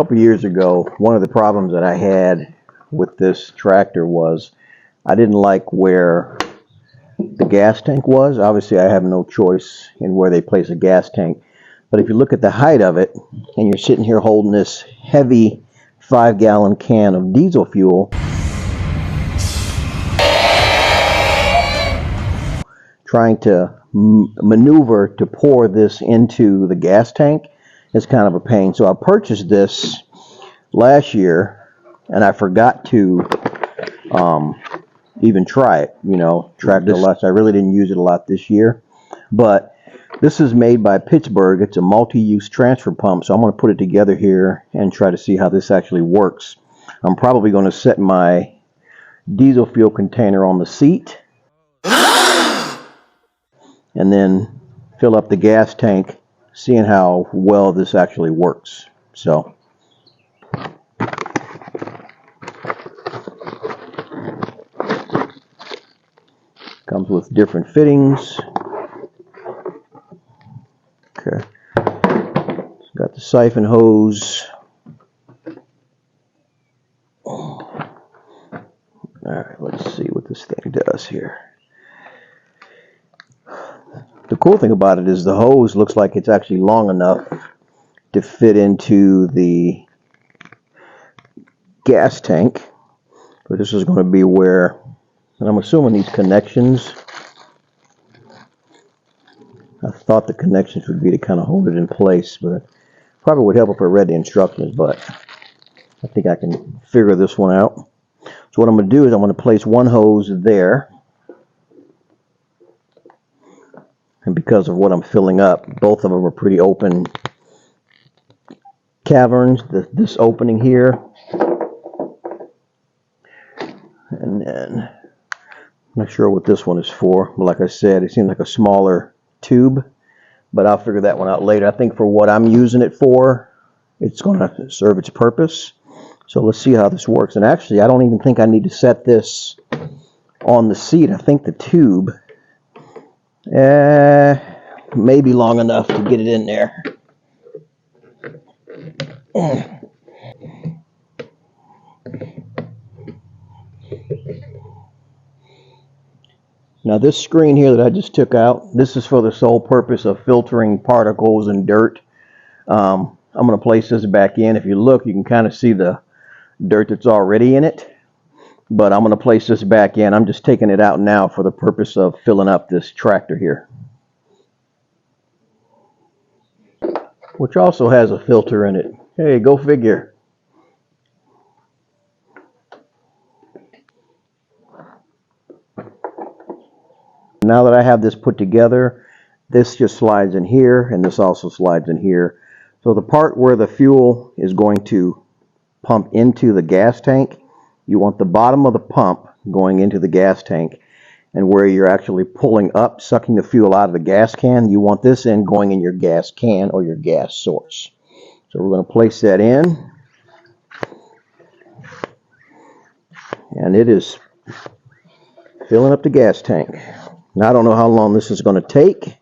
couple years ago, one of the problems that I had with this tractor was I didn't like where the gas tank was. Obviously, I have no choice in where they place a gas tank. But if you look at the height of it, and you're sitting here holding this heavy 5-gallon can of diesel fuel, trying to maneuver to pour this into the gas tank is kind of a pain. So I purchased this last year, and I forgot to even try it. You know, tractor less. I really didn't use it a lot this year, but this is made by Pittsburgh. It's a multi-use transfer pump, so I'm going to put it together here and try to see how this actually works. I'm probably going to set my diesel fuel container on the seat and then fill up the gas tank, seeing how well this actually works. So comes with different fittings. Okay, it's got the siphon hose. All right, let's see what this thing does here. The cool thing about it is the hose looks like it's actually long enough to fit into the gas tank. But this is going to be where, and I'm assuming these connections, I thought the connections would be to kind of hold it in place, but it probably would help if I read the instructions, but I think I can figure this one out. So what I'm going to do is I'm going to place one hose there. And because of what I'm filling up, both of them are pretty open caverns. This opening here. And then, I'm not sure what this one is for. But like I said, it seems like a smaller tube. But I'll figure that one out later. I think for what I'm using it for, it's going to serve its purpose. So let's see how this works. And actually, I don't even think I need to set this on the seat. I think the tube may be long enough to get it in there. Now this screen here that I just took out, this is for the sole purpose of filtering particles and dirt. I'm going to place this back in. If you look, you can kind of see the dirt that's already in it. But I'm going to place this back in. I'm just taking it out now for the purpose of filling up this tractor here, which also has a filter in it. Hey, go figure. Now that I have this put together, this just slides in here, and this also slides in here. So the part where the fuel is going to pump into the gas tank, you want the bottom of the pump going into the gas tank, and where you're actually pulling up, sucking the fuel out of the gas can, you want this end going in your gas can or your gas source. So we're going to place that in, and it is filling up the gas tank. Now I don't know how long this is going to take.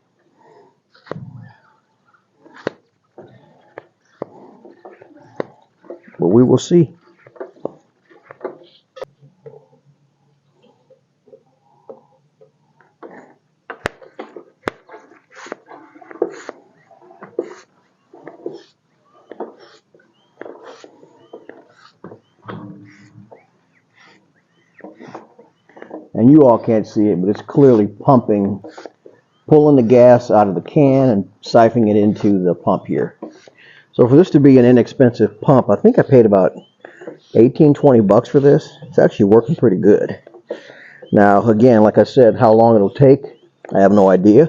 But we will see. And you all can't see it, but it's clearly pumping, pulling the gas out of the can and siphoning it into the pump here. So for this to be an inexpensive pump, I think I paid about 18-20 bucks for this. It's actually working pretty good. Now, again, like I said, how long it'll take, I have no idea.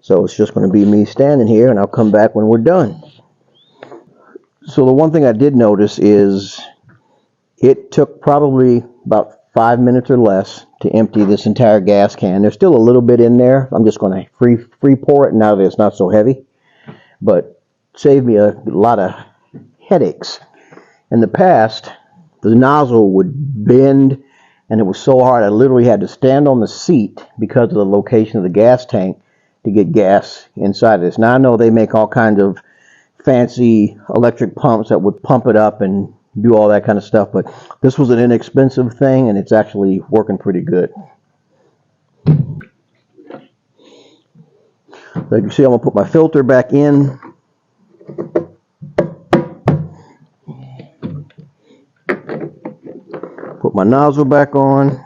So it's just going to be me standing here, and I'll come back when we're done. So the one thing I did notice is it took probably about 5 minutes or less to empty this entire gas can. There's still a little bit in there. I'm just going to free pour it now that it's not so heavy. But saved me a lot of headaches. In the past, the nozzle would bend, and it was so hard I literally had to stand on the seat because of the location of the gas tank to get gas inside of this. Now I know they make all kinds of fancy electric pumps that would pump it up and do all that kind of stuff, but this was an inexpensive thing and it's actually working pretty good. So you can see I'm going to put my filter back in. Put my nozzle back on.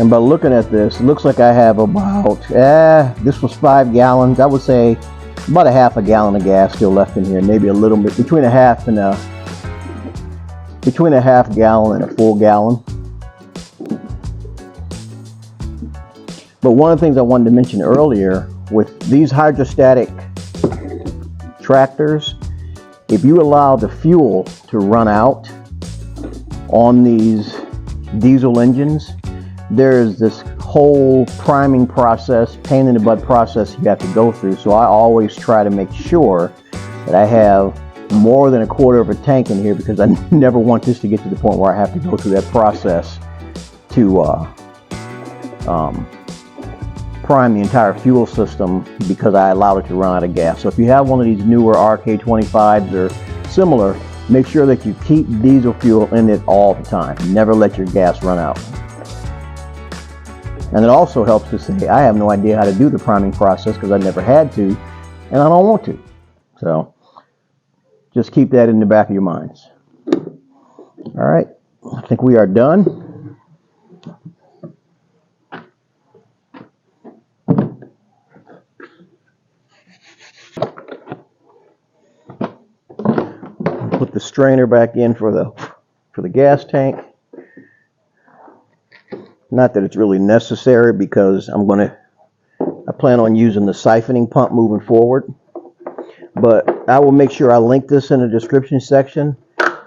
And by looking at this, it looks like I have about, this was 5 gallons. I would say about a half a gallon of gas still left in here. Maybe a little bit, between a half gallon and a full gallon. But one of the things I wanted to mention earlier, with these hydrostatic tractors, if you allow the fuel to run out on these diesel engines, there's this whole priming process, pain in the butt process you have to go through. So I always try to make sure that I have more than a quarter of a tank in here, because I never want this to get to the point where I have to go through that process to prime the entire fuel system because I allowed it to run out of gas. So if you have one of these newer RK25s or similar, make sure that you keep diesel fuel in it all the time. Never let your gas run out. And it also helps to say, I have no idea how to do the priming process because I never had to, and I don't want to. So just keep that in the back of your minds. All right, I think we are done. Put the strainer back in for the gas tank. Not that it's really necessary, because I plan on using the siphoning pump moving forward. But I will make sure I link this in the description section.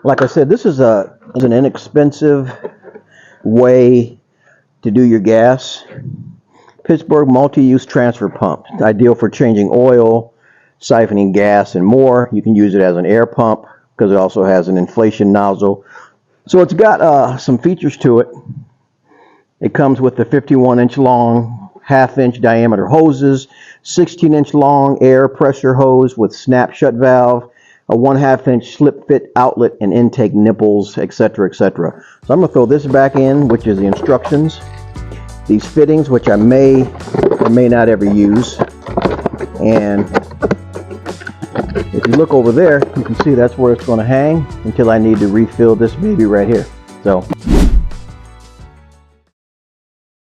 Like I said, this is an inexpensive way to do your gas. Pittsburgh multi-use transfer pump. Ideal for changing oil, siphoning gas, and more. You can use it as an air pump because it also has an inflation nozzle. So it's got some features to it. It comes with the 51-inch long, half-inch diameter hoses, 16-inch long air pressure hose with snap shut valve, a 1/2-inch slip fit outlet and intake nipples, etc., etc. So I'm going to throw this back in, which is the instructions. These fittings, which I may or may not ever use. And if you look over there, you can see that's where it's going to hang until I need to refill this baby right here. So